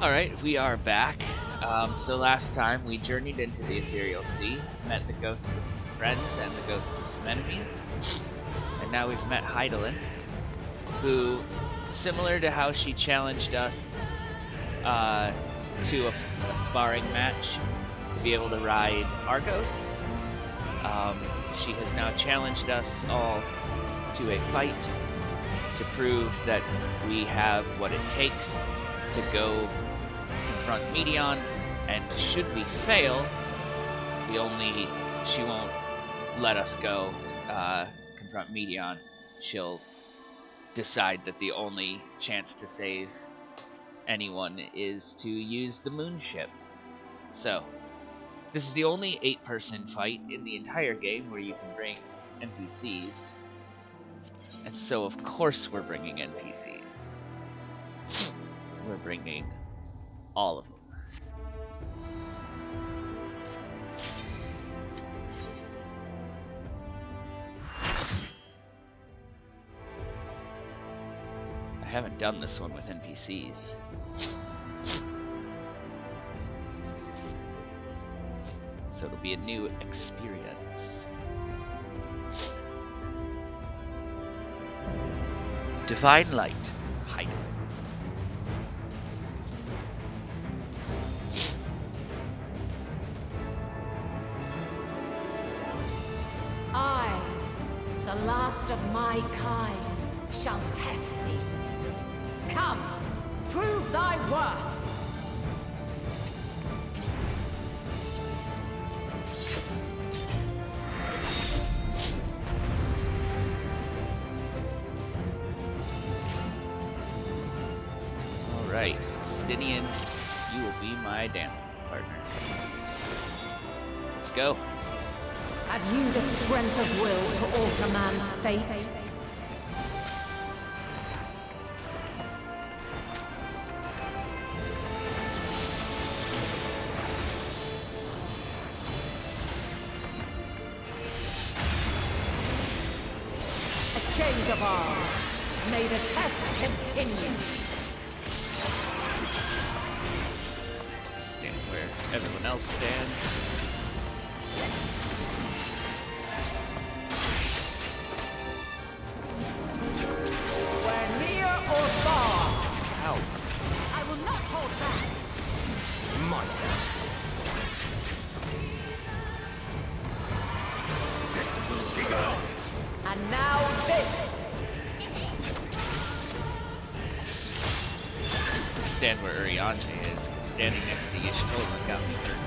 Alright, we are back. So last time we journeyed into the Ethereal Sea, met the ghosts of some friends and the ghosts of some enemies, and now we've met Heidelin, who, similar to how she challenged us to a sparring match to be able to ride Argos, she has now challenged us all to a fight to prove that we have what it takes to go confront Medion, and should we fail, she won't let us go confront Medion. She'll decide that the only chance to save anyone is to use the moonship. So, this is the only 8-person fight in the entire game where you can bring NPCs. And so, of course, we're bringing NPCs. We're bringing all of them. I haven't done this one with NPCs. So it'll be a new experience. Divine Light. Hide. I, the last of my kind, shall test thee. Come, prove thy worth. Alright, Stinian, you will be my dancing partner. Let's go. Have you the strength of will to alter man's fate? A change of arms. May the test continue. Stand where everyone else stands. Where near or far. Ow. I will not hold back. Might. This will be good. And now this. Stand where Uriante is, 'cause standing next to Y'shtola got me hurt.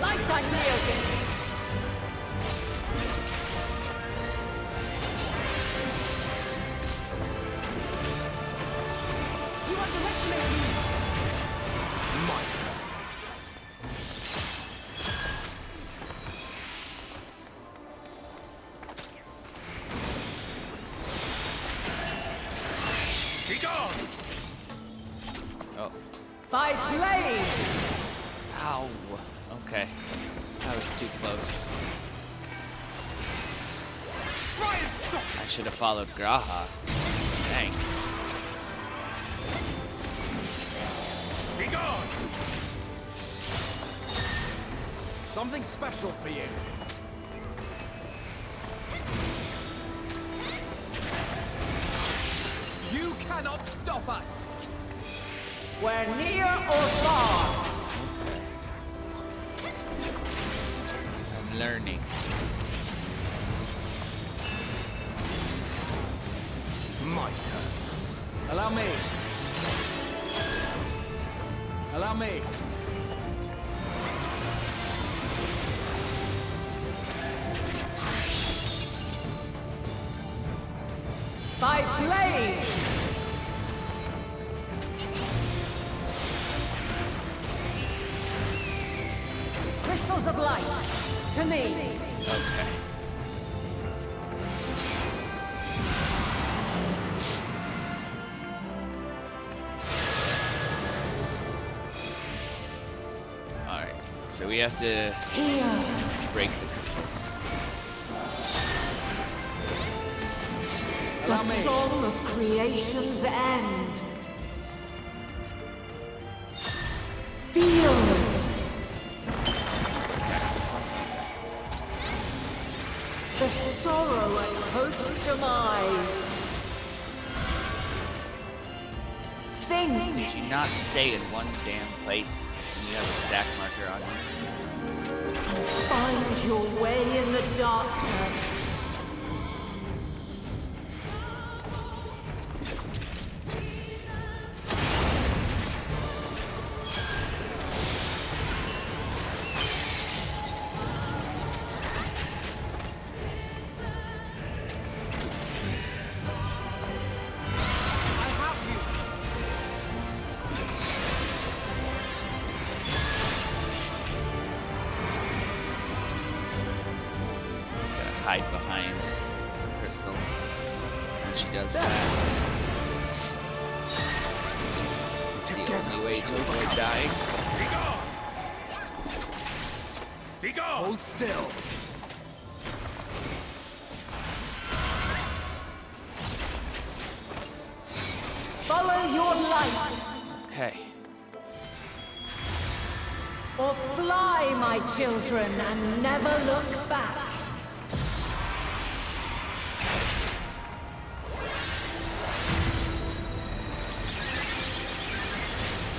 Light on yielding. You underestimate me. Might. Be gone! Oh. By blade. Ow. Okay. That was too close. Try and stop! I should have followed Graha. Dang. Be gone! Something special for you. You cannot stop us! Where near or far. I'm learning. My turn. Allow me. Allow me. By blade. Crystals of light. To me. Okay. Alright, so we have to Here. break the crystals. Allow me. song of creation's end. Feel the sorrow at host's demise. Think Did you not stay in one damn place when you have a stack marker on you? find your way in the darkness. Hide behind Crystal when she does that. It's the only way to avoid dying. Be gone! Hold still. Follow your light, Okay. or fly, my children, and never look back.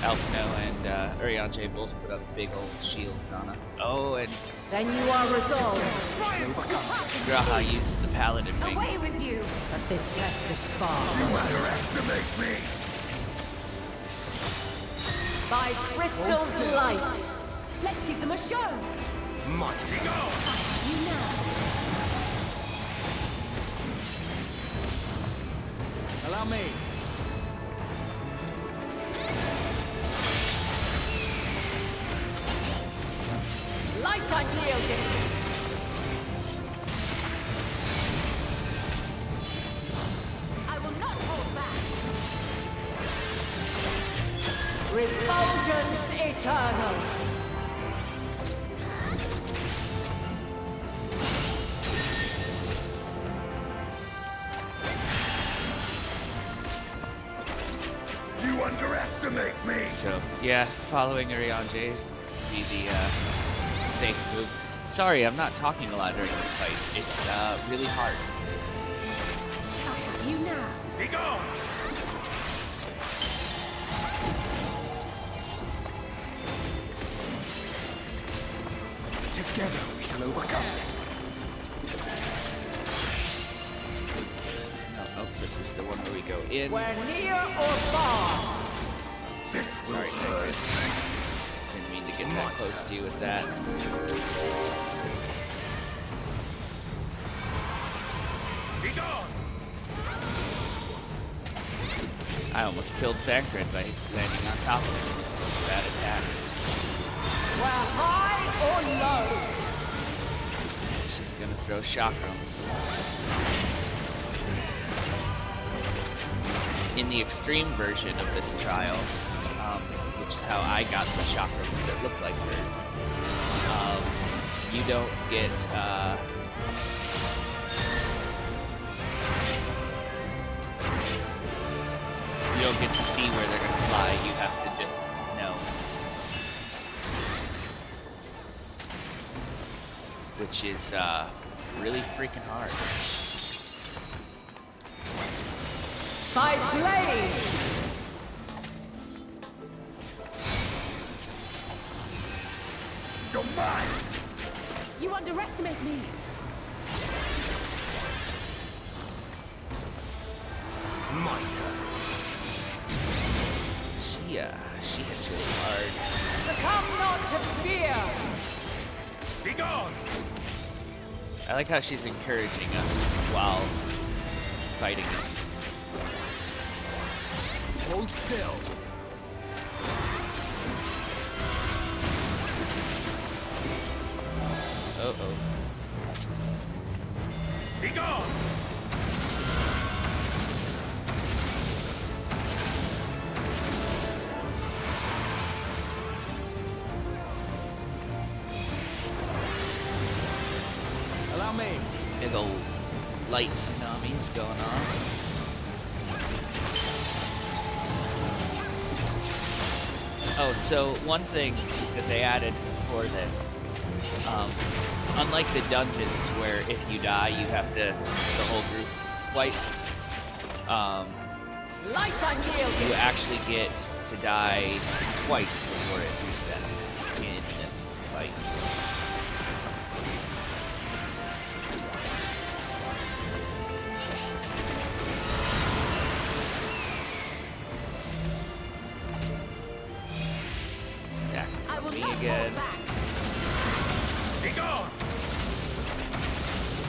Alpino and Urianger both put up big old shields on him. Oh, and Then you are resolved. Graha used the paladin wings. Away with you! But this test is far. You underestimate me! By crystal's light. Let's give them a show! Mighty go! You now! Allow me. Light unyielding. I will not hold back! Refulgence eternal. You underestimate me! So, yeah, following Urianger seems to be the safe move. Sorry, I'm not talking a lot during this fight. It's really hard. I'll have you now! Be gone! Together we shall overcome this. No, oh, this is the one where we go in. Where near or far. This will Sorry, hurt. Didn't mean to get that close to you with that. Be gone! I almost killed Thancred by landing on top of him. Bad attack. Where high or low. She's gonna throw chakrams. In the extreme version of this trial, which is how I got the chakrams that look like hers, you don't get you don't get to see where they're gonna fly. You have to just know. Which is really freaking hard. By blade. You're mine! You underestimate me! My turn. She hits really hard. Succumb not to fear. Be gone! I like how she's encouraging us while fighting us. Hold still. Uh-oh. Be gone! Allow me. Big old light tsunamis going on. Oh, so one thing that they added for this, unlike the dungeons where if you die you have to, the whole group wipes, Light unyielding. you actually get to die twice before it resets in this fight. Stack I will me not again. hold back. Be gone!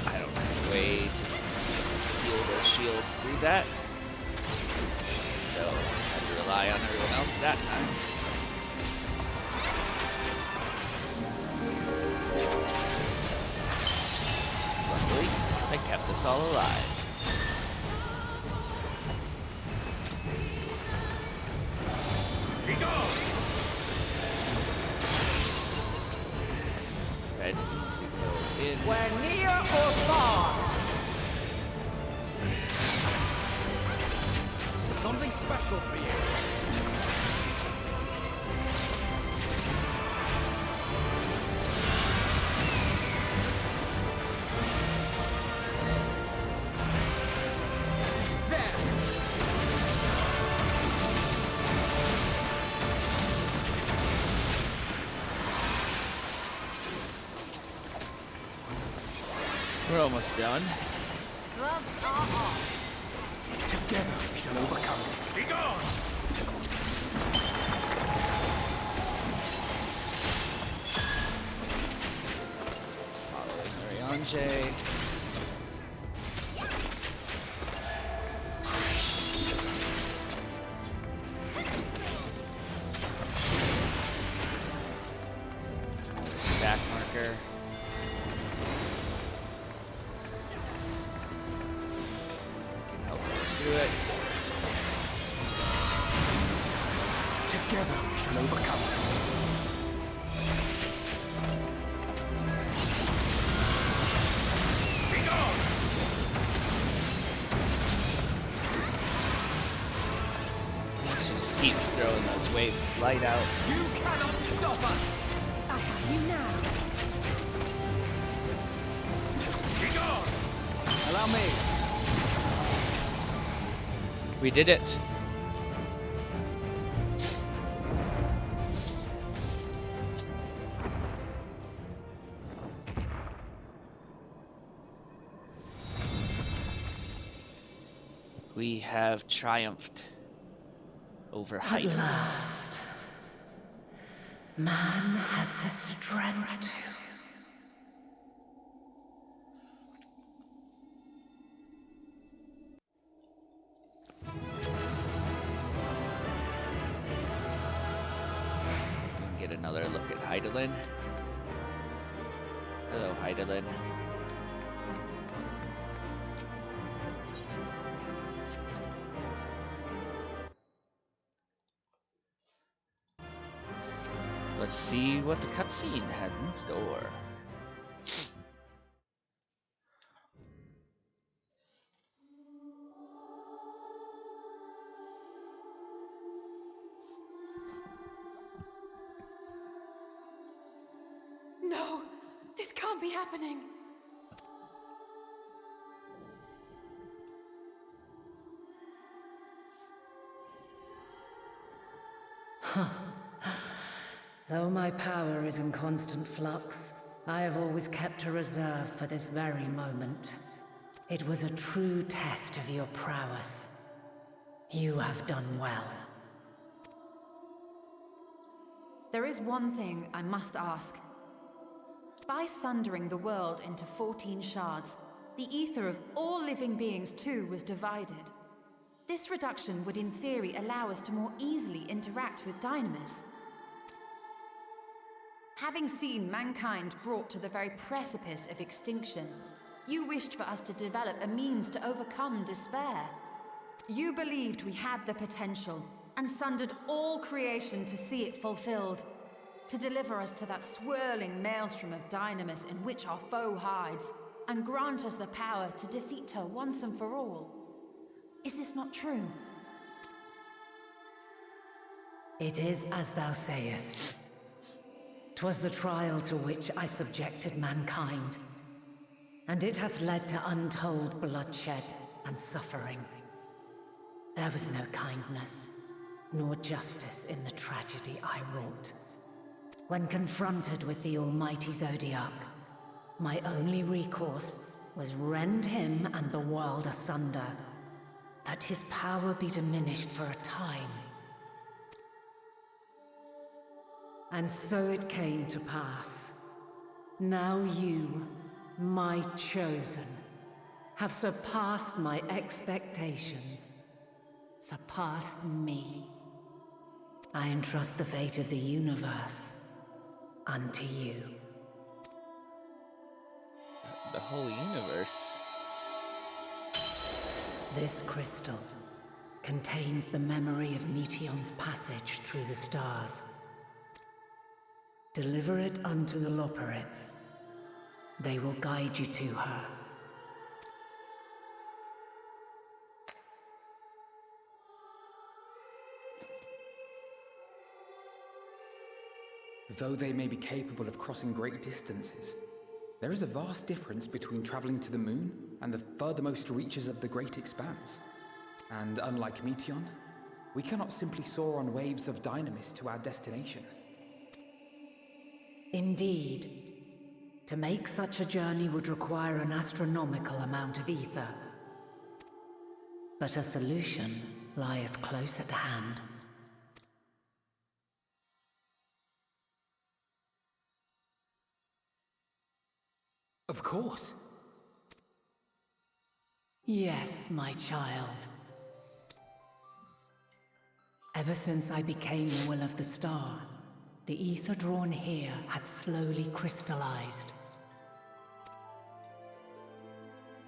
I don't have a way to heal the shield through that. So I had to rely on everyone else that time. Luckily, I kept us all alive. Be gone! Ready to go in. We're near or far. Something special for you. We're almost done. Gloves are off. Together we shall overcome this. Be gone! Following Mariange. Stack marker. Can help her do it. Together we shall overcome this. Be gone! She just keeps throwing those waves of light out. You cannot stop us! I have you now. Be gone! Allow me. We did it. We have triumphed over At Hyde. last, man has the strength to. Get another look at Heidelin. Hello, Heidelin. Let's see what the cutscene has in store. No, this can't be happening. Though my power is in constant flux, I have always kept a reserve for this very moment. It was a true test of your prowess. You have done well. There is one thing I must ask. By sundering the world into 14 shards, the ether of all living beings too was divided. This reduction would in theory allow us to more easily interact with Dynamis. Having seen mankind brought to the very precipice of extinction, you wished for us to develop a means to overcome despair. You believed we had the potential, and sundered all creation to see it fulfilled, to deliver us to that swirling maelstrom of Dynamis in which our foe hides, and grant us the power to defeat her once and for all. Is this not true? It is as thou sayest. 'Twas the trial to which I subjected mankind, and it hath led to untold bloodshed and suffering. There was no kindness, nor justice in the tragedy I wrought. When confronted with the almighty Zodiac, my only recourse was rend him and the world asunder, that his power be diminished for a time. And so it came to pass. Now you, my chosen, have surpassed my expectations, surpassed me. I entrust the fate of the universe unto you. The whole universe. This crystal contains the memory of Meteion's passage through the stars. Deliver it unto the Loporrits. They will guide you to her. Though they may be capable of crossing great distances, there is a vast difference between traveling to the moon and the furthermost reaches of the great expanse. And unlike Meteion, we cannot simply soar on waves of dynamis to our destination. Indeed. To make such a journey would require an astronomical amount of ether. But a solution lieth close at hand. Of course. Yes, my child. Ever since I became the will of the star, the ether drawn here had slowly crystallized.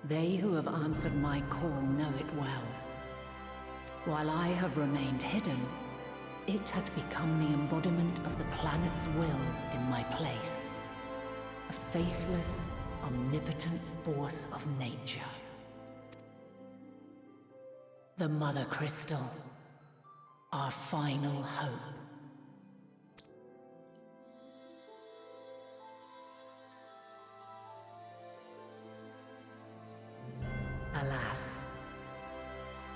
They who have answered my call know it well. While I have remained hidden, it has become the embodiment of the planet's will in my place. A faceless, omnipotent force of nature. The Mother Crystal, our final hope. Alas,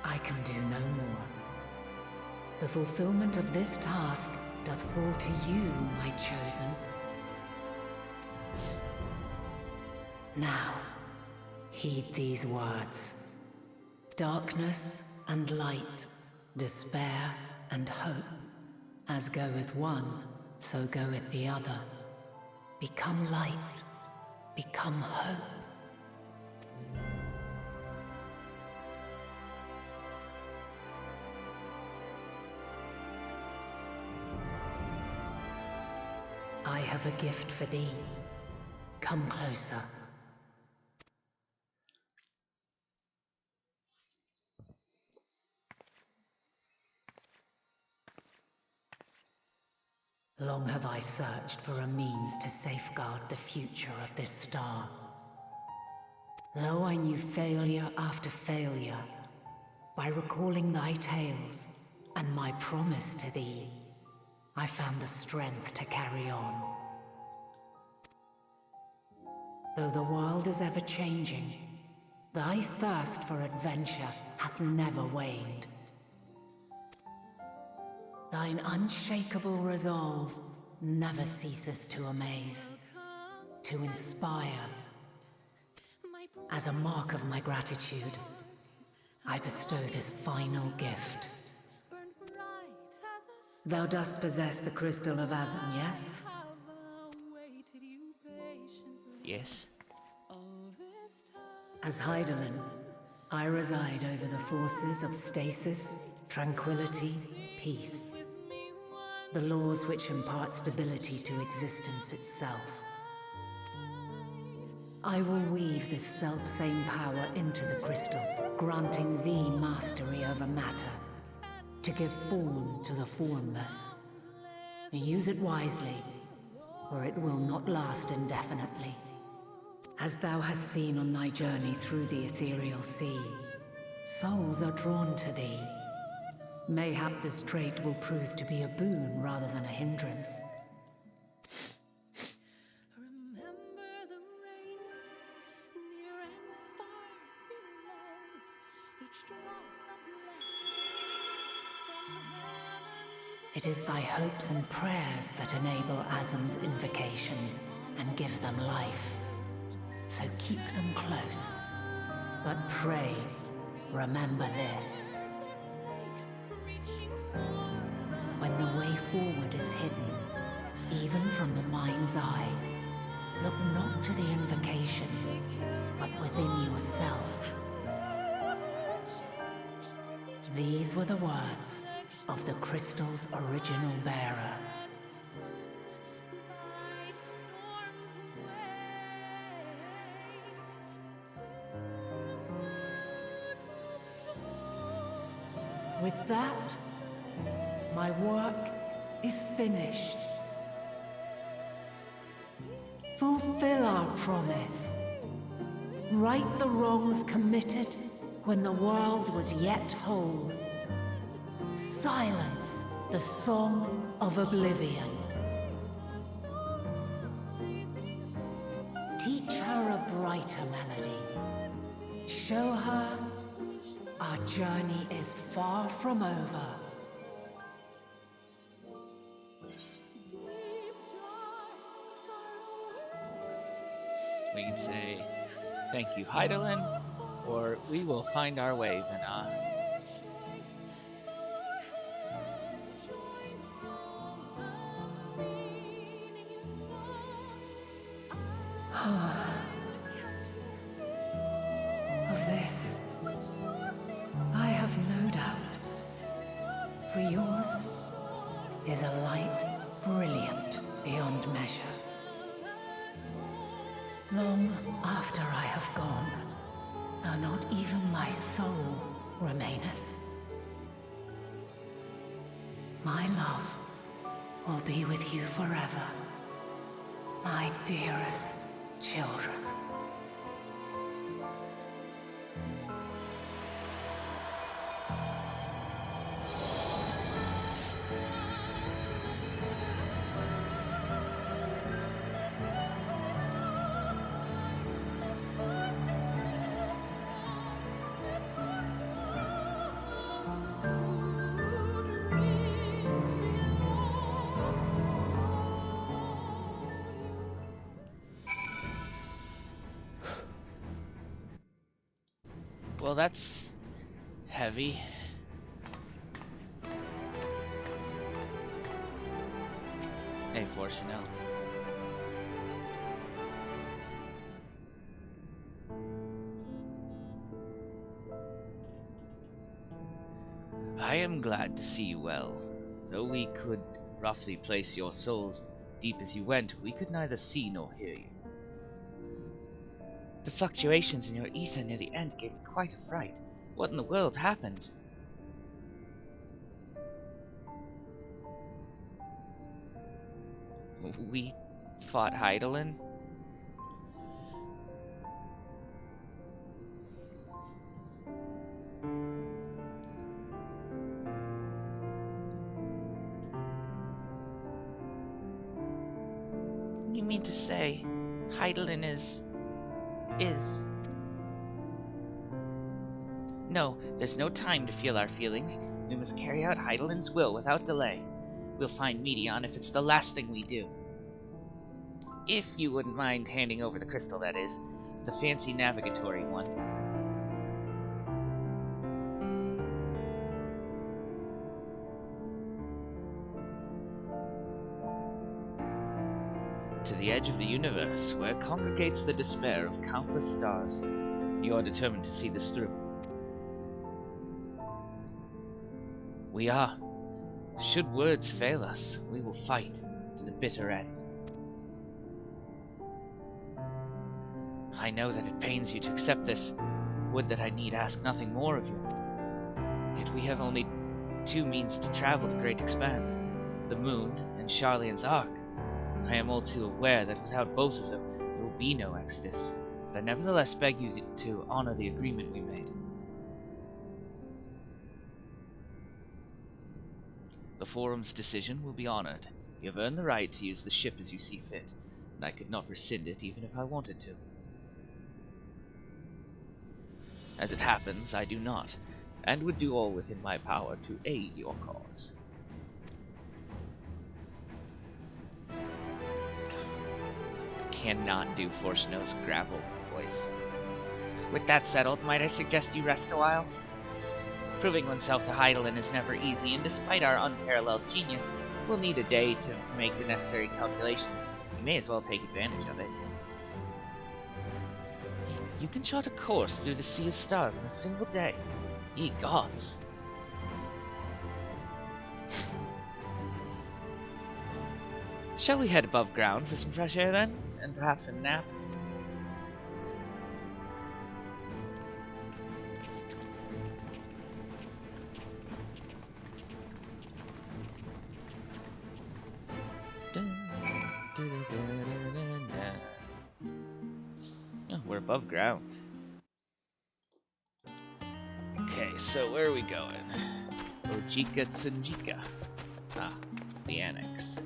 I can do no more. The fulfillment of this task doth fall to you, my chosen. Now, heed these words. Darkness and light, despair and hope. As goeth one, so goeth the other. Become light, become hope. I have a gift for thee. Come closer. Long have I searched for a means to safeguard the future of this star. Though I knew failure after failure, by recalling thy tales and my promise to thee, I found the strength to carry on. Though the world is ever changing, thy thirst for adventure hath never waned. Thine unshakable resolve never ceases to amaze, to inspire. As a mark of my gratitude, I bestow this final gift. Thou dost possess the Crystal of Azum, yes? Yes. As Heidelin, I reside over the forces of stasis, tranquility, peace. The laws which impart stability to existence itself. I will weave this self-same power into the crystal, granting thee mastery over matter, to give form to the formless. Use it wisely, or it will not last indefinitely. As thou hast seen on thy journey through the ethereal sea, souls are drawn to thee. Mayhap this trait will prove to be a boon rather than a hindrance. It is thy hopes and prayers that enable Azam's invocations and give them life. So keep them close. But pray, remember this. When the way forward is hidden, even from the mind's eye, look not to the invocation, but within yourself. These were the words of the crystal's original bearer. With that, my work is finished. Fulfill our promise. Right the wrongs committed when the world was yet whole. Silence the song of oblivion. Teach her a brighter melody. Show her our journey is far from over. We can say, thank you, Heidelin, or we will find our way, Vana. Of this, I have no doubt. For yours is a light brilliant beyond measure. Long after I have gone, though not even my soul remaineth, my love will be with you forever, my dearest children. Well, that's heavy. Hey, Fortunel. I am glad to see you well. Though we could roughly place your souls deep as you went, we could neither see nor hear you. The fluctuations in your ether near the end gave me quite a fright. What in the world happened? We fought Heidelin? You mean to say Heidelin is... No, there's no time to feel our feelings. We must carry out Heidelin's will without delay. We'll find Medion if it's the last thing we do. If you wouldn't mind handing over the crystal, that is. The fancy navigatory one. To the edge of the universe, where congregates the despair of countless stars. You are determined to see this through. We are. Should words fail us, we will fight to the bitter end. I know that it pains you to accept this. Would that I need ask nothing more of you. Yet we have only two means to travel the great expanse, the moon and Charlian's Ark. I am all too aware that without both of them, there will be no exodus, but I nevertheless beg you to honor the agreement we made. The Forum's decision will be honored. You have earned the right to use the ship as you see fit, and I could not rescind it even if I wanted to. As it happens, I do not, and would do all within my power to aid your cause. I cannot do Force No's gravel voice. With that settled, might I suggest you rest a while? Proving oneself to Heidelin is never easy, and despite our unparalleled genius, we'll need a day to make the necessary calculations. You may as well take advantage of it. You can chart a course through the Sea of Stars in a single day. Ye gods! Shall we head above ground for some fresh air then? And perhaps a nap? Oh, we're above ground. Okay, so where are we going? Ojika Tsunjika. Ah, the annex.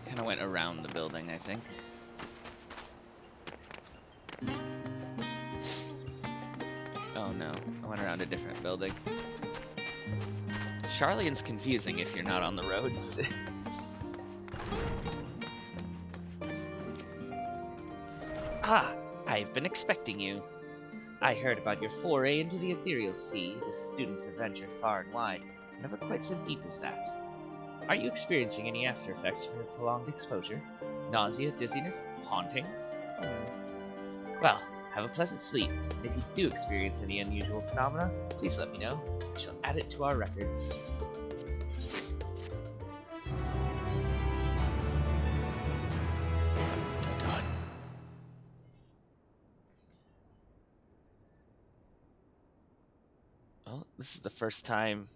Kind of went around the building, I think. Oh no, I went around a different building. Charlian's confusing if you're not on the roads. Ah, I've been expecting you. I heard about your foray into the ethereal sea. The students have ventured far and wide, never quite so deep as that. Are you experiencing any after effects from your prolonged exposure? Nausea, dizziness, hauntings? Well, have a pleasant sleep. If you do experience any unusual phenomena, please let me know. I shall add it to our records. Done. Well, this is the first time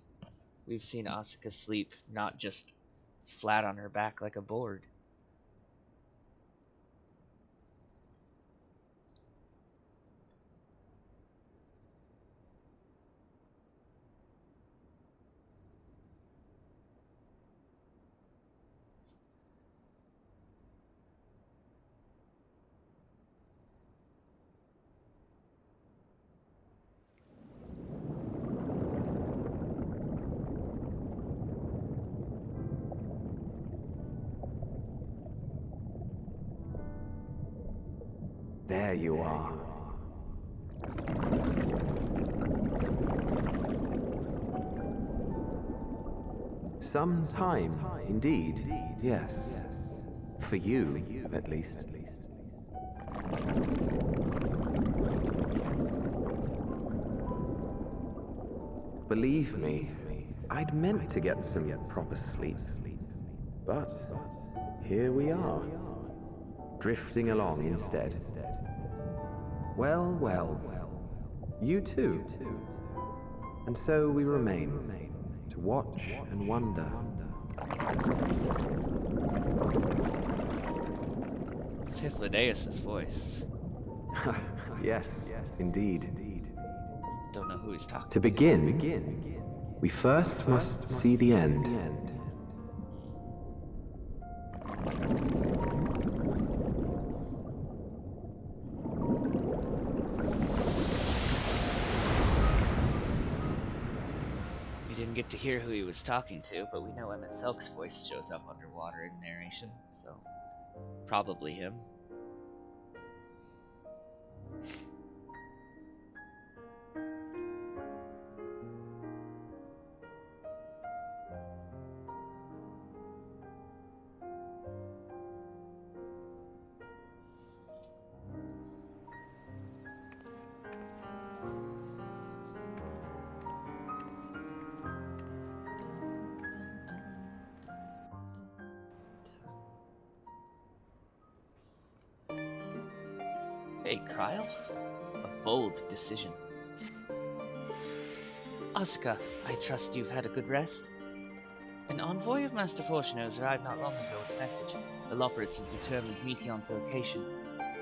we've seen Asuka sleep, not just flat on her back like a board. There you are. Some time, indeed, yes. For you, at least. Believe me, I'd meant to get some proper sleep. But here we are, drifting along instead. Well, well, you too. And so we remain, to watch and wonder. It's Hythlodaeus' voice. Yes, indeed. Don't know who he's talking To begin, we first must see the end. We didn't get to hear who he was talking to, but we know Emmett Selk's voice shows up underwater in narration, so probably him. A Kryl? A bold decision. Asuka, I trust you've had a good rest? An envoy of Master Fortuno's arrived not long ago with a message. The Loporrits have determined Meteon's location.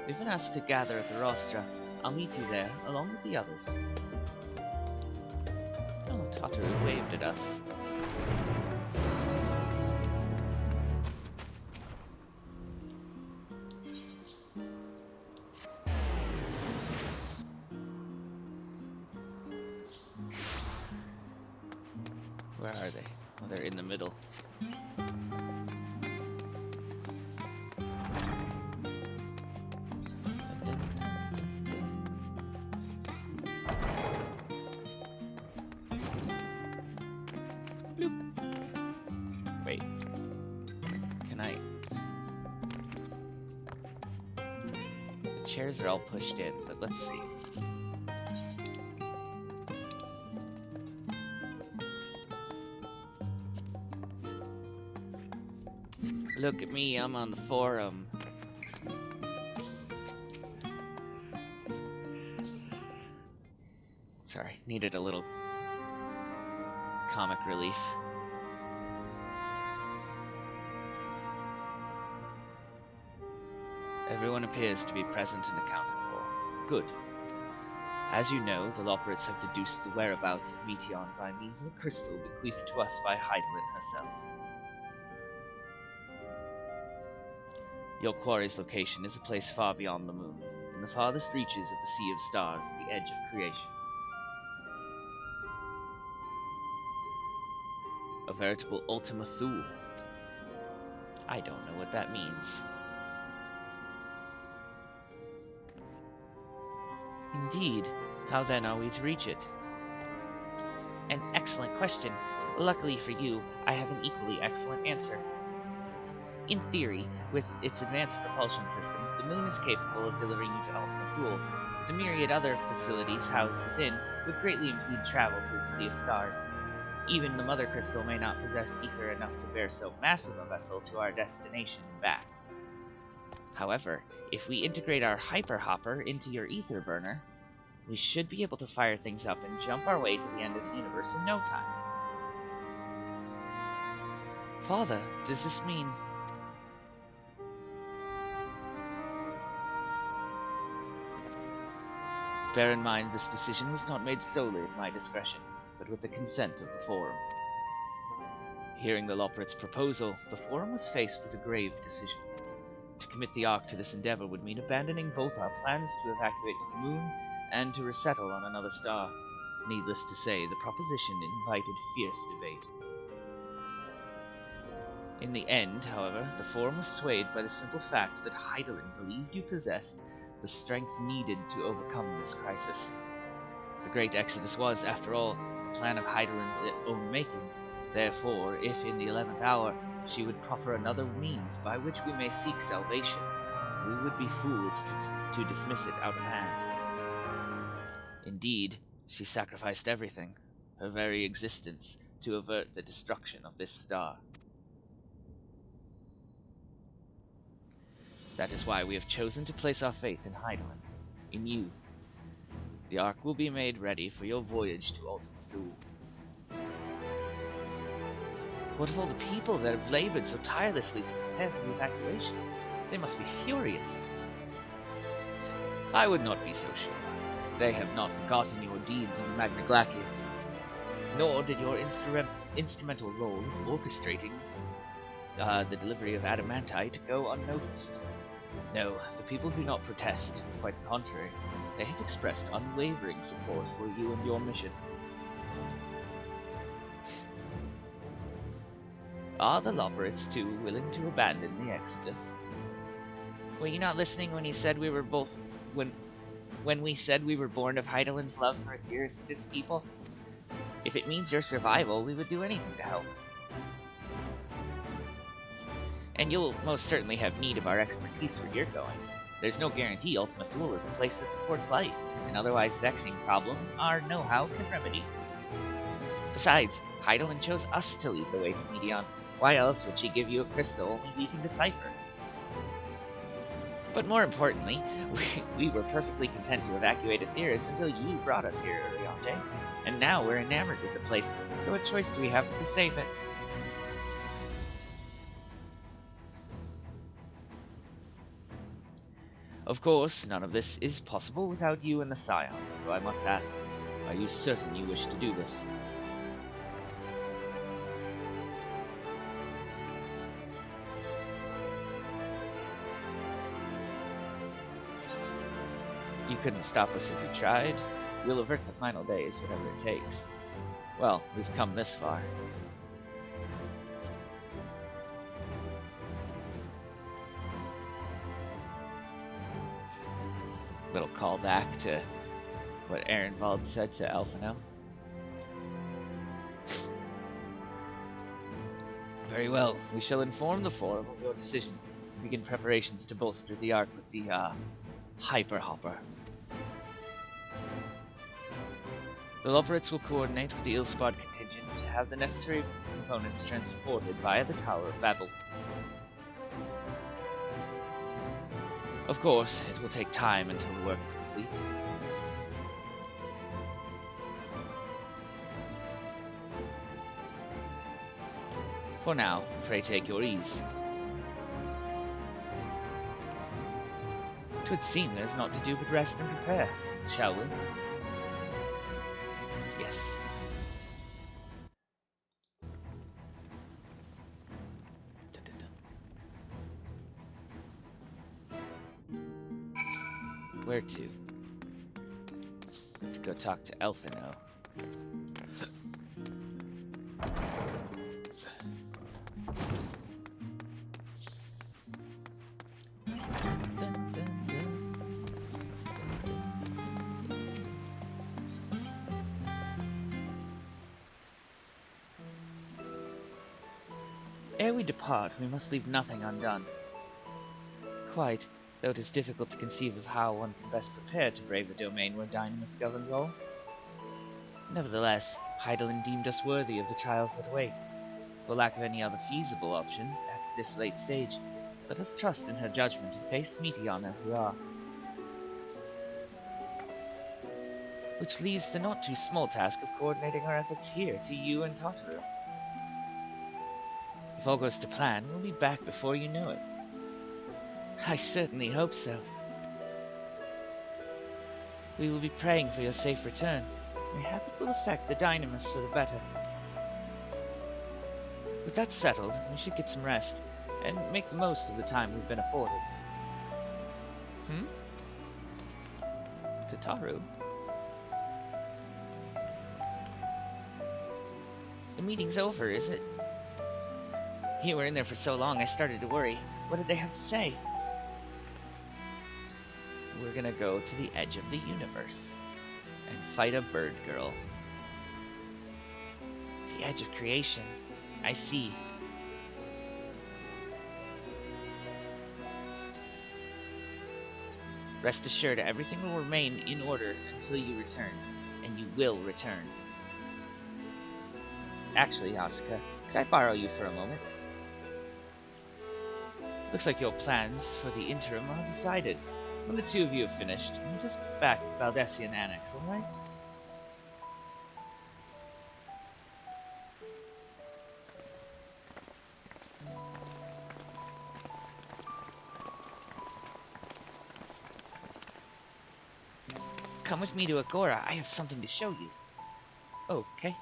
We've been asked to gather at the rostra. I'll meet you there, along with the others. Oh, Tataru waved at us. Where are they? Oh, they're in the middle. Bloop. Wait. Can I... The chairs are all pushed in, but let's see. Look at me, I'm on the forum. Sorry, needed a little comic relief. Everyone appears to be present and accounted for. Good. As you know, the Loporrits have deduced the whereabouts of Meteon by means of a crystal bequeathed to us by Hydaelyn herself. Your quarry's location is a place far beyond the moon, in the farthest reaches of the Sea of Stars at the edge of creation. A veritable Ultima Thule. I don't know what that means. Indeed. How then are we to reach it? An excellent question. Luckily for you, I have an equally excellent answer. In theory, with its advanced propulsion systems, the moon is capable of delivering you to Ultima Thule, but the myriad other facilities housed within would greatly impede travel to its Sea of Stars. Even the Mother Crystal may not possess ether enough to bear so massive a vessel to our destination and back. However, if we integrate our Hyper Hopper into your ether burner, we should be able to fire things up and jump our way to the end of the universe in no time. Father, does this mean... Bear in mind, this decision was not made solely at my discretion, but with the consent of the Forum. Hearing the Loporrits' proposal, the Forum was faced with a grave decision. To commit the Ark to this endeavor would mean abandoning both our plans to evacuate to the moon and to resettle on another star. Needless to say, the proposition invited fierce debate. In the end, however, the Forum was swayed by the simple fact that Hydaelyn believed you possessed the strength needed to overcome this crisis. The Great Exodus was, after all, a plan of Hydaelyn's own making. Therefore, if in the 11th hour she would proffer another means by which we may seek salvation, we would be fools to dismiss it out of hand. Indeed, she sacrificed everything, her very existence, to avert the destruction of this star. That is why we have chosen to place our faith in Hydaelyn, in you. The Ark will be made ready for your voyage to Ultima Thule. What of all the people that have labored so tirelessly to prepare for the evacuation? They must be furious. I would not be so sure. They have not forgotten your deeds in Magna Glacius, nor did your instrumental role in orchestrating the delivery of adamantite go unnoticed. No, the people do not protest. Quite the contrary. They have expressed unwavering support for you and your mission. Are the Loporrits too willing to abandon the Exodus? Were you not listening when he said we were both... When we said we were born of Hydaelyn's love for Etheirys and its people? If it means your survival, we would do anything to help. And you'll most certainly have need of our expertise where you're going. There's no guarantee Ultima Thule is a place that supports life, an otherwise vexing problem our know-how can remedy. Besides, Hydaelyn chose us to lead the way to Meteon. Why else would she give you a crystal only we can decipher? But more importantly, we were perfectly content to evacuate Aetheris until you brought us here, Urianger. And now we're enamored with the place, so what choice do we have but to save it? Of course, none of this is possible without you and the Scions, so I must ask, are you certain you wish to do this? You couldn't stop us if you tried. We'll avert the final days, whatever it takes. Well, we've come this far. Little callback to what Ehrenwald said to Alphino. Very well, we shall inform the Forum of your decision and begin preparations to bolster the Ark with the, Hyper Hopper. The Loporits will coordinate with the Ilspod contingent to have the necessary components transported via the Tower of Babel. Of course, it will take time until the work is complete. For now, pray take your ease. 'Twould seem there's naught to do but rest and prepare, shall we? Yes. Where to? To go talk to Elfino. Ere we depart, we must leave nothing undone. Quite, though it is difficult to conceive of how one can best prepare to brave a domain where Dynamis governs all. Nevertheless, Heidelin deemed us worthy of the trials that await. For lack of any other feasible options at this late stage, let us trust in her judgment and face Meteon as we are. Which leaves the not too small task of coordinating our efforts here to you and Tataru. If all goes to plan, we'll be back before you know it. I certainly hope so. We will be praying for your safe return. Mayhap it will affect the Dynamis for the better. With that settled, we should get some rest, and make the most of the time we've been afforded. Tataru? The meeting's over, is it? You were in there for so long, I started to worry. What did they have to say? We're gonna go to the edge of the universe and fight a bird girl. The edge of creation. I see. Rest assured, everything will remain in order until you return, and you will return. Actually, Asuka, could I borrow you for a moment? Looks like your plans for the interim are decided. When the two of you have finished, we'll just back Valdesian Annex, alright? Come with me to Agora. I have something to show you. Okay.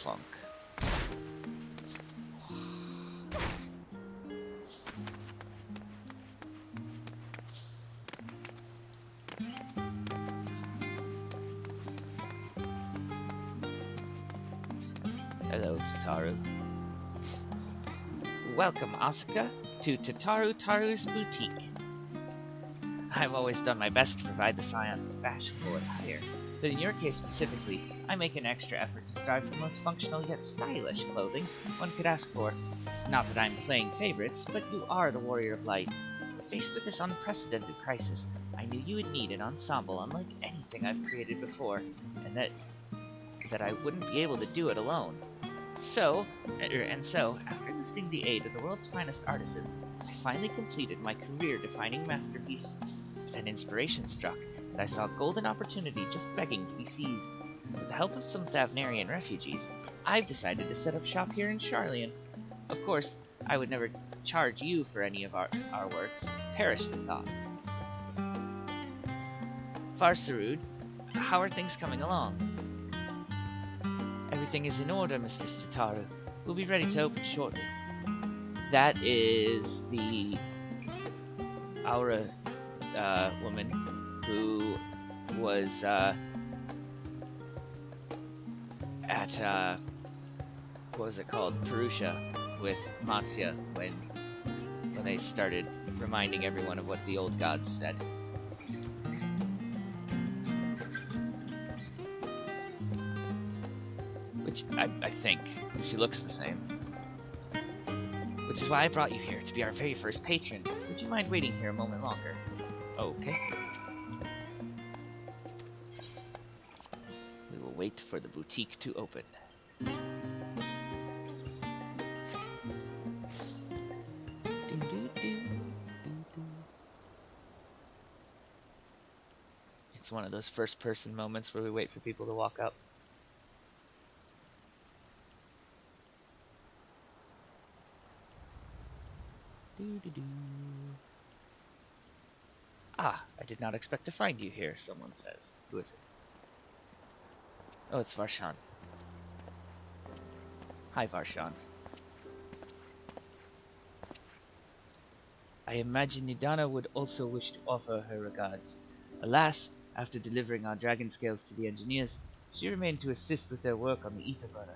Plunk. Hello, Tataru. Welcome, Asuka, to Taru's boutique. I've always done my best to provide the Scions with fashionable attire, but in your case specifically, I make an extra effort to strive for the most functional yet stylish clothing one could ask for. Not that I'm playing favorites, but you are the Warrior of Light. Faced with this unprecedented crisis, I knew you would need an ensemble unlike anything I've created before, and that I wouldn't be able to do it alone. So, after enlisting the aid of the world's finest artisans, I finally completed my career-defining masterpiece. Then inspiration struck, and I saw a golden opportunity just begging to be seized. With the help of some Thavnarian refugees, I've decided to set up shop here in Sharlayan. Of course, I would never charge you for any of our works. Perish the thought. Farsarud, how are things coming along? Everything is in order, Mr. Stataru. We'll be ready to open shortly. That is the Aura woman who was at what was it called? Purusha with Matsya when they started reminding everyone of what the old gods said. Which I think she looks the same. Which is why I brought you here, to be our very first patron. Would you mind waiting here a moment longer? Okay. We will wait for the boutique to open. It's one of those first-person moments where we wait for people to walk up. Ah, I did not expect to find you here, someone says. Who is it? Oh, it's Varshan. Hi, Varshan. I imagine Nidana would also wish to offer her regards. Alas, after delivering our dragon scales to the engineers, she remained to assist with their work on the ether burner.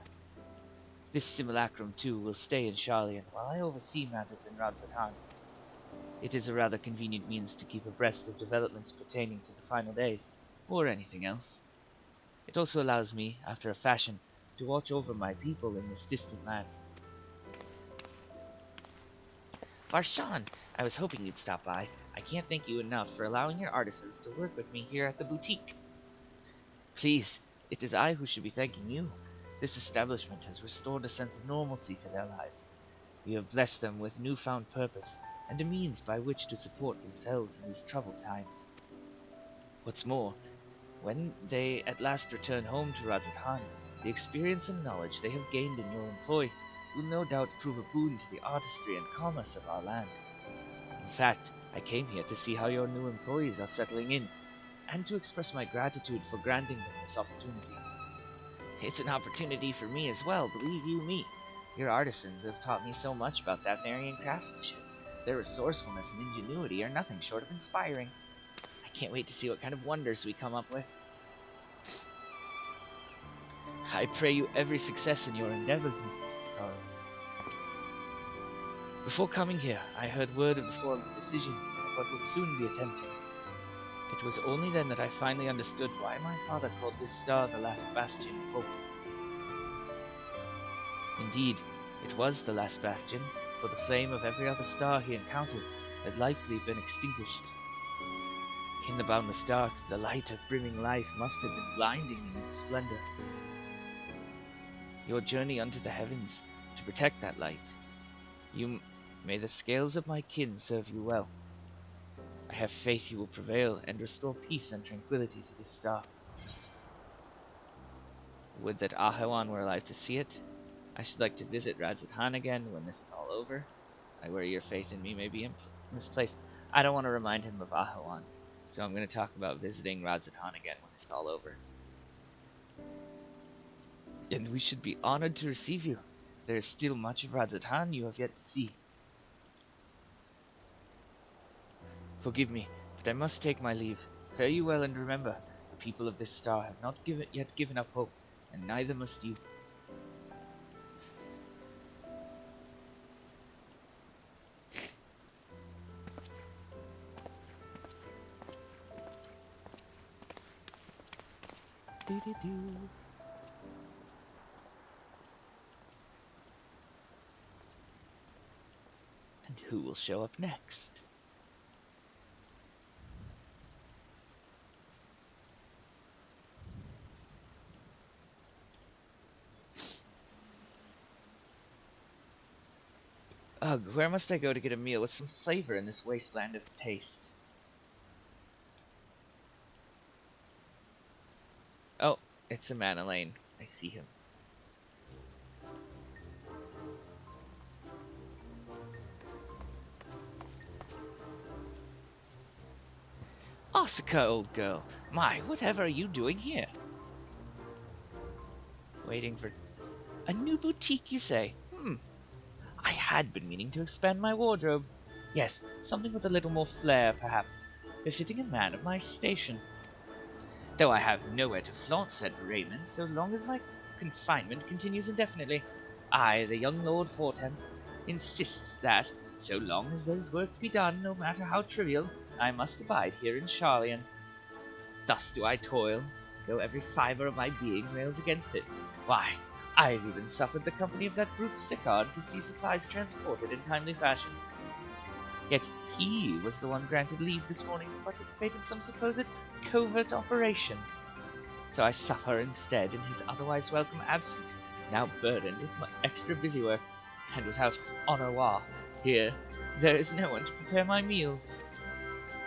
This simulacrum, too, will stay in Sharlayan while I oversee matters in Radzatan. It is a rather convenient means to keep abreast of developments pertaining to the final days, or anything else. It also allows me, after a fashion, to watch over my people in this distant land. Varshan, I was hoping you'd stop by. I can't thank you enough for allowing your artisans to work with me here at the boutique. Please, it is I who should be thanking you. This establishment has restored a sense of normalcy to their lives. We have blessed them with newfound purpose and a means by which to support themselves in these troubled times. What's more, when they at last return home to Radzatan, the experience and knowledge they have gained in your employ will no doubt prove a boon to the artistry and commerce of our land. In fact, I came here to see how your new employees are settling in, and to express my gratitude for granting them this opportunity. It's an opportunity for me as well, believe you me. Your artisans have taught me so much about Thavnarian craftsmanship. Their resourcefulness and ingenuity are nothing short of inspiring. I can't wait to see what kind of wonders we come up with. I pray you every success in your endeavors, Mr. Stataru. Before coming here, I heard word of the forum's decision of what will soon be attempted. It was only then that I finally understood why my father called this star the last bastion of hope. Indeed, it was the last bastion, for the flame of every other star he encountered had likely been extinguished. In the boundless dark, the light of brimming life must have been blinding in its splendor. Your journey unto the heavens, to protect that light. May the scales of my kin serve you well. I have faith you will prevail and restore peace and tranquility to this star. Would that Ahawan were alive to see it. I should like to visit Radzatan again when this is all over. I worry your faith in me may be misplaced. I don't want to remind him of Ahawan, so I'm going to talk about visiting Radzatan again when it's all over. And we should be honored to receive you. There is still much of Radzatan you have yet to see. Forgive me, but I must take my leave. Fare you well, and remember, the people of this star have not yet given up hope, and neither must you. And who will show up next? Ugh, where must I go to get a meal with some flavor in this wasteland of taste? Oh, it's a Manolane. I see him. Asuka, old girl. My, whatever are you doing here? Waiting for a new boutique, you say? I had been meaning to expand my wardrobe. Yes, something with a little more flair, perhaps, befitting a man of my station. Though I have nowhere to flaunt said raiment so long as my confinement continues indefinitely. I, the young Lord Fortemps, insists that, so long as there's work to be done, no matter how trivial, I must abide here in Charlian. Thus do I toil, though every fibre of my being rails against it. Why, I've even suffered the company of that brute Sicard to see supplies transported in timely fashion. Yet he was the one granted leave this morning to participate in some supposed covert operation. So I suffer instead in his otherwise welcome absence, now burdened with my extra busy work, and without honneur here, there is no one to prepare my meals.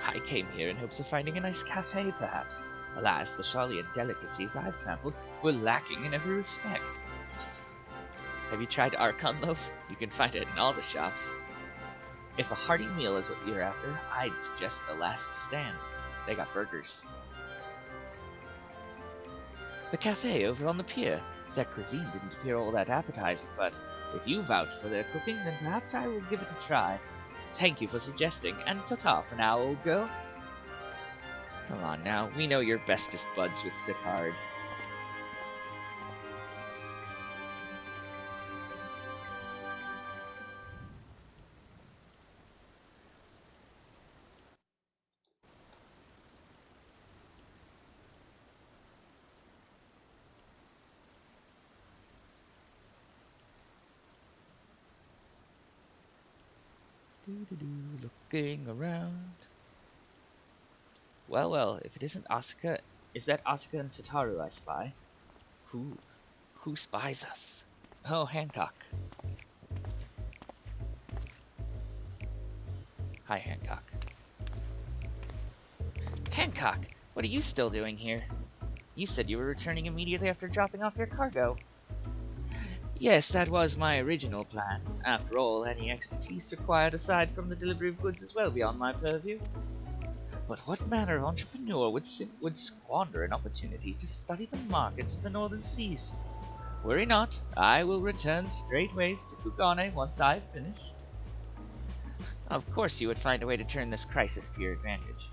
I came here in hopes of finding a nice cafe, perhaps. Alas, the Charlian delicacies I've sampled were lacking in every respect. Have you tried Archon loaf? You can find it in all the shops. If a hearty meal is what you're after, I'd suggest the Last Stand. They got burgers. The cafe over on the pier. Their cuisine didn't appear all that appetizing, but if you vouch for their cooking, then perhaps I will give it a try. Thank you for suggesting, and ta-ta for now, old girl. Come on now, we know you're bestest buds with Sicard. Looking around. Well, if it isn't Asuka, is that Asuka and Tataru I spy? Who spies us? Oh, Hancock. Hi, Hancock. Hancock, what are you still doing here? You said you were returning immediately after dropping off your cargo. Yes, that was my original plan. After all, any expertise required aside from the delivery of goods is well beyond my purview. But what manner of entrepreneur would squander an opportunity to study the markets of the northern seas? Worry not, I will return straightways to Kugane once I've finished. Of course you would find a way to turn this crisis to your advantage.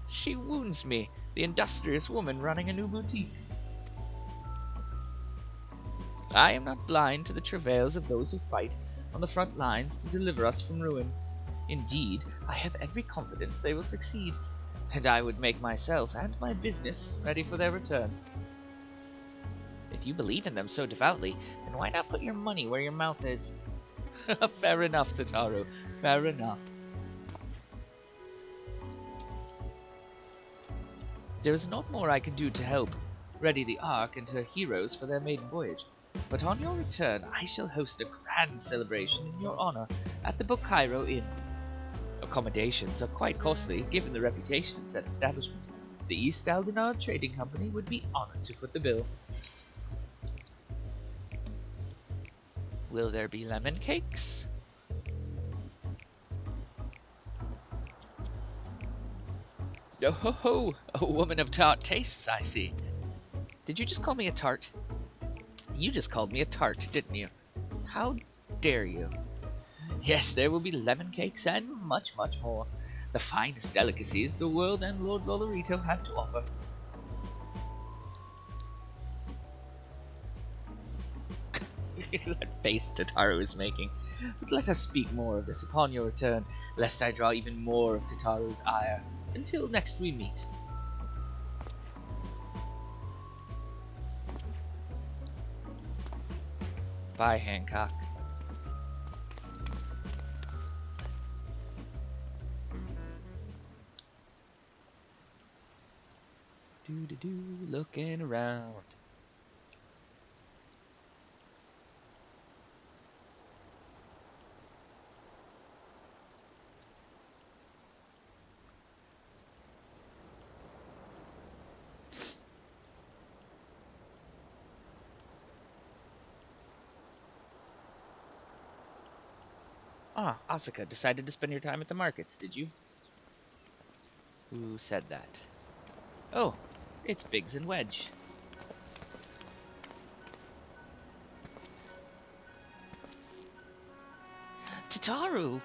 She wounds me, the industrious woman running a new boutique. I am not blind to the travails of those who fight on the front lines to deliver us from ruin. Indeed, I have every confidence they will succeed, and I would make myself and my business ready for their return. If you believe in them so devoutly, then why not put your money where your mouth is? Fair enough, Tataru, fair enough. There is not more I can do to help ready the Ark and her heroes for their maiden voyage, but on your return I shall host a grand celebration in your honor at the Bokairo Inn. Accommodations are quite costly, given the reputation of said establishment. The East Aldenar Trading Company would be honored to foot the bill. Will there be lemon cakes? Oh ho ho! A woman of tart tastes, I see. Did you just call me a tart? You just called me a tart, didn't you? How dare you? Yes, there will be lemon cakes and much more. The finest delicacies the world and Lord Lolorito have to offer. That face Tataru is making. But let us speak more of this upon your return, lest I draw even more of Tataru's ire. Until next we meet. Bye, Hancock. Looking around. Ah, Asuka, decided to spend your time at the markets, did you? Who said that? Oh, it's Biggs and Wedge. Tataru!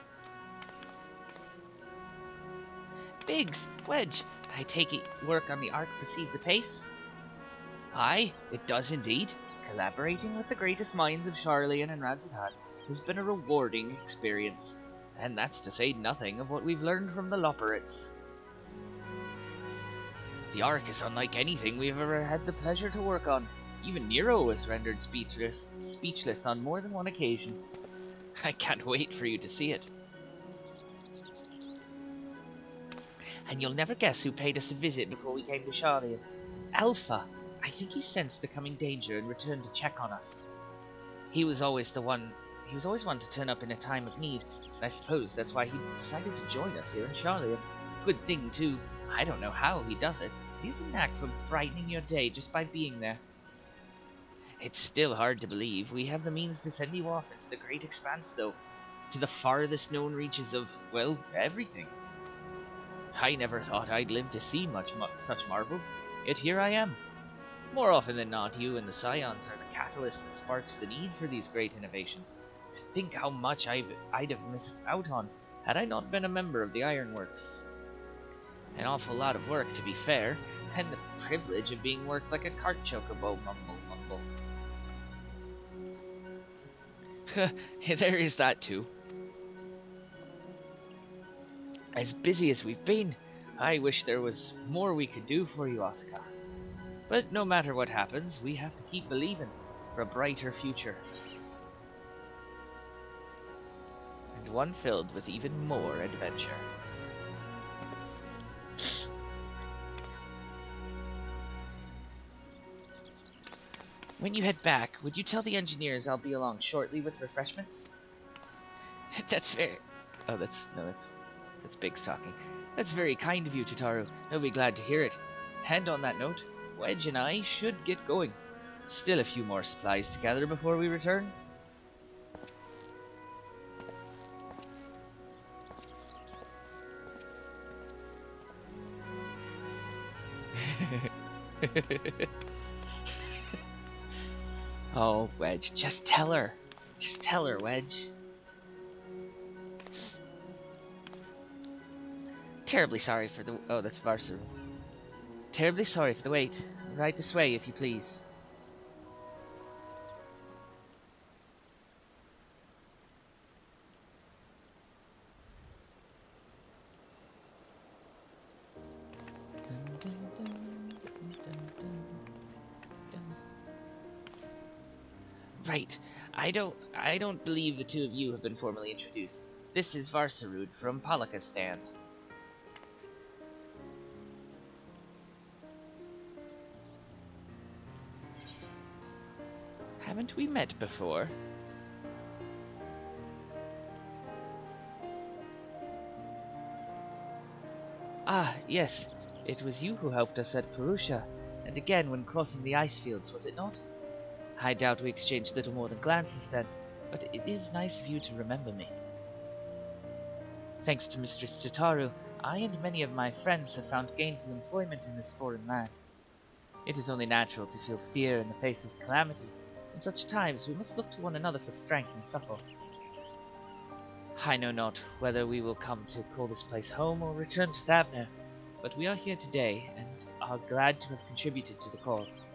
Biggs, Wedge, I take it work on the Ark proceeds apace? Aye, it does indeed. Collaborating with the greatest minds of Charlian and Radzidhat has been a rewarding experience. And that's to say nothing of what we've learned from the Loporrits. The Ark is unlike anything we've ever had the pleasure to work on. Even Nero was rendered speechless on more than one occasion. I can't wait for you to see it. And you'll never guess who paid us a visit before we came to Charlian. Alpha. I think he sensed the coming danger and returned to check on us. He was always one to turn up in a time of need, and I suppose that's why he decided to join us here in Charlian. Good thing, too. I don't know how he does it. He's a knack for brightening your day just by being there. It's still hard to believe we have the means to send you off into the great expanse, though. To the farthest known reaches of, well, everything. I never thought I'd live to see such marvels, yet here I am. More often than not, you and the Scions are the catalyst that sparks the need for these great innovations. To think how much I'd have missed out on had I not been a member of the Ironworks. An awful lot of work, to be fair, and the privilege of being worked like a cart chocobo, mumble mumble. There is that too. As busy as we've been, I wish there was more we could do for you, Asuka. But no matter what happens, we have to keep believing for a brighter future. And one filled with even more adventure. When you head back, would you tell the engineers I'll be along shortly with refreshments? That's very... Oh, that's Biggs talking. That's very kind of you, Tataru. They'll be glad to hear it. And on that note, Wedge and I should get going. Still a few more supplies to gather before we return. Oh, Wedge, just tell her. Just tell her, Wedge. Terribly sorry for the... Oh, that's Varsaru. Terribly sorry for the wait. Right this way, if you please. Right. I don't believe the two of you have been formally introduced. This is Varsarud from Palaka's stand. Haven't we met before? Ah, yes. It was you who helped us at Purusha, and again when crossing the ice fields, was it not? I doubt we exchanged little more than glances then, but it is nice of you to remember me. Thanks to Mistress Tataru, I and many of my friends have found gainful employment in this foreign land. It is only natural to feel fear in the face of calamity. In such times we must look to one another for strength and succor. I know not whether we will come to call this place home or return to Thavner, but we are here today and are glad to have contributed to the cause.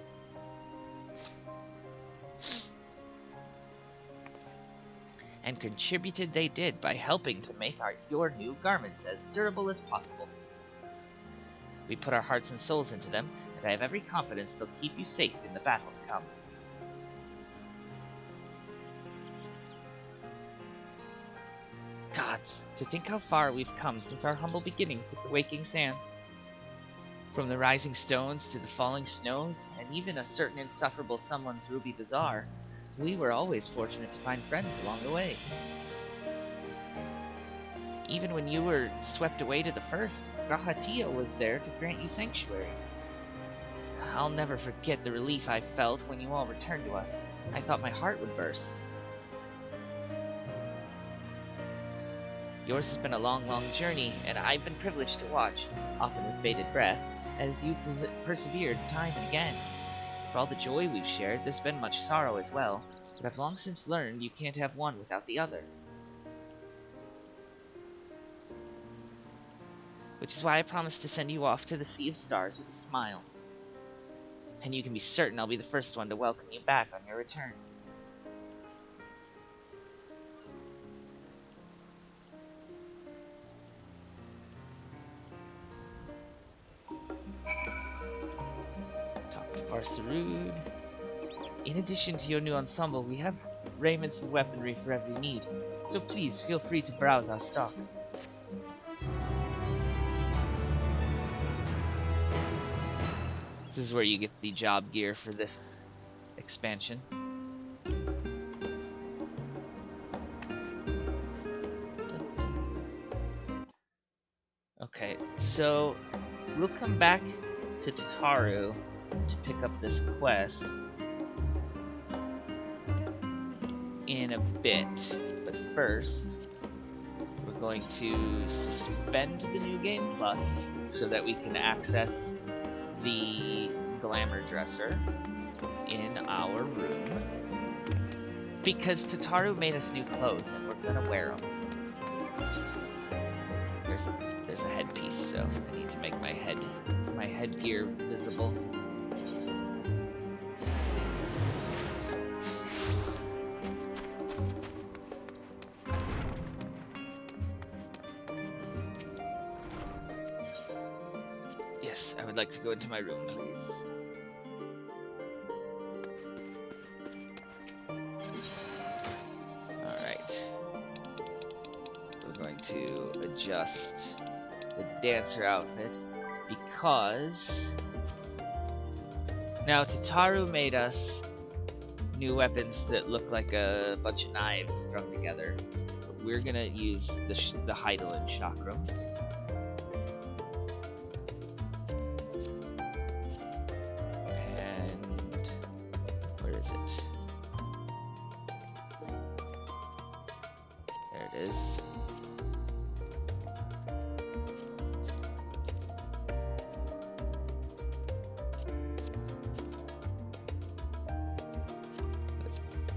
And contributed they did by helping to make your new garments as durable as possible. We put our hearts and souls into them, and I have every confidence they'll keep you safe in the battle to come. Gods, to think how far we've come since our humble beginnings at the Waking Sands. From the rising stones to the falling snows, and even a certain insufferable someone's Ruby Bazaar, we were always fortunate to find friends along the way. Even when you were swept away to the first, Grahatia was there to grant you sanctuary. I'll never forget the relief I felt when you all returned to us. I thought my heart would burst. Yours has been a long, long journey, and I've been privileged to watch, often with bated breath, as you persevered time and again. For all the joy we've shared, there's been much sorrow as well, but I've long since learned you can't have one without the other. Which is why I promised to send you off to the Sea of Stars with a smile. And you can be certain I'll be the first one to welcome you back on your return. Talk to Parsarud. In addition to your new ensemble, we have raiments and weaponry for every need, so please feel free to browse our stock. This is where you get the job gear for this expansion. Okay, so we'll come back to Tataru to pick up this quest in a bit, but first we're going to suspend the New Game Plus so that we can access the glamour dresser in our room, because Tataru made us new clothes and we're gonna wear them. There's a headpiece, so I need to make my headgear visible. Yes, I would like to go into my room, please. Alright. We're going to adjust the dancer outfit because now Tataru made us new weapons that look like a bunch of knives strung together. But we're gonna use the Heidelin chakrams.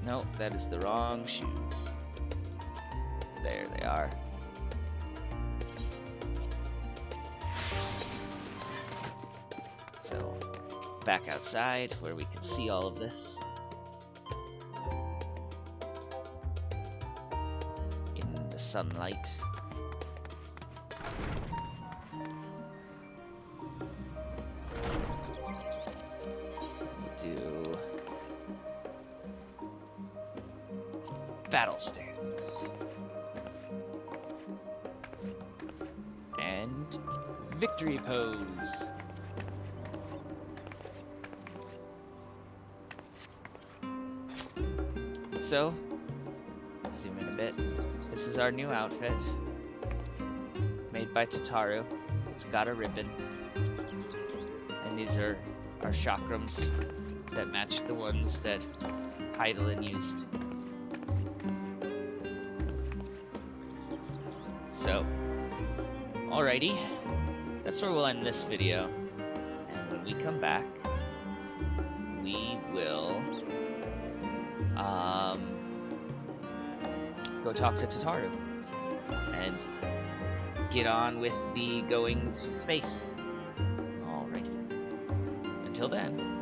No, that is the wrong shoes. There they are. So, back outside where we can see all of this. In the sunlight. Battle stance and victory pose. So, zoom in a bit. This is our new outfit, made by Tataru. It's got a ribbon, and these are our chakrams that match the ones that Heidelin used. So, alrighty, that's where we'll end this video, and when we come back, we will go talk to Tataru and get on with the going to space. Alrighty, until then.